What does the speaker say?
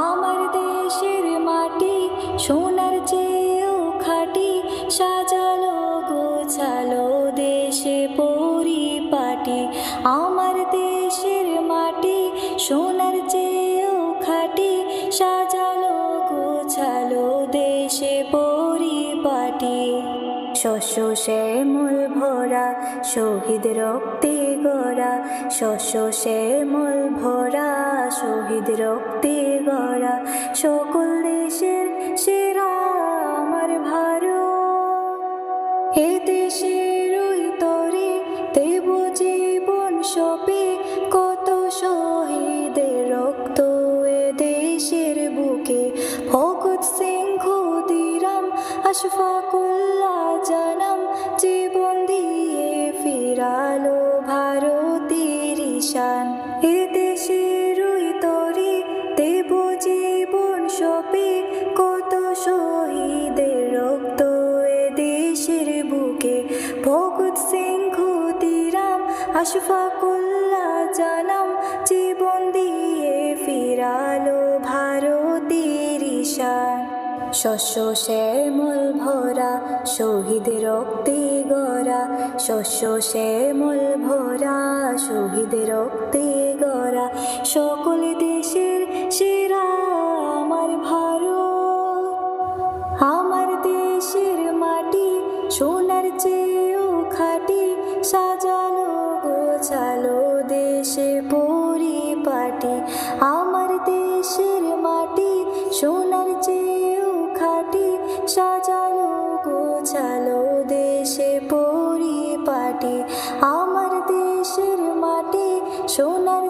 আমার দেশের মাটি সোনার চেয়েও খাঁটি, সাজালো গোছালো দেশে পরিপাটি। আমার দেশের মাটি সোনার চেয়েও খাঁটি, সাজালো গোছালো দেশে পরিপাটি। শস্য শ্যামল ভরা শহীদ রক্তে গড়া, শস্য শ্যামল ভরা শহীদ রক্তে গড়া, সকল দেশের সেরা আমার ভারত। এ দেশের ওই তরে দেব জীবন সপে, কত শহীদের রক্ত এ দেশের বুকে। ভগৎ সিং ক্ষুদিরাম আশফাকুল্লাহ জানাম, জীবন দিয়ে ফিরালো ভারতের ঈশান। এ দেশের ওই তরে দেব জীবন সপে, কত শহীদের রক্ত এ দেশের বুকে। ভগৎ সিং ক্ষুদিরাম আশফাকুল্লাহ জানাম, জীবন দিয়ে ফিরালো ভারতের ঈশান। শস্য শ্যামল ভরা শহীদ রক্তে গড়া, শস্য শ্যামল ভরা শহীদ রক্তে গড়া, সকল দেশের সেরা আমার ভারত। আমার দেশের মাটি সোনার চেয়েও খাঁটি, সাজালো গোছালো দেশে পরিপাটি। আমার দেশের মাটি সোনার চেয়েও খাঁটি, সাজালো গোছালো দেশে পরিপাটি। আমার দেশের মাটি সোনার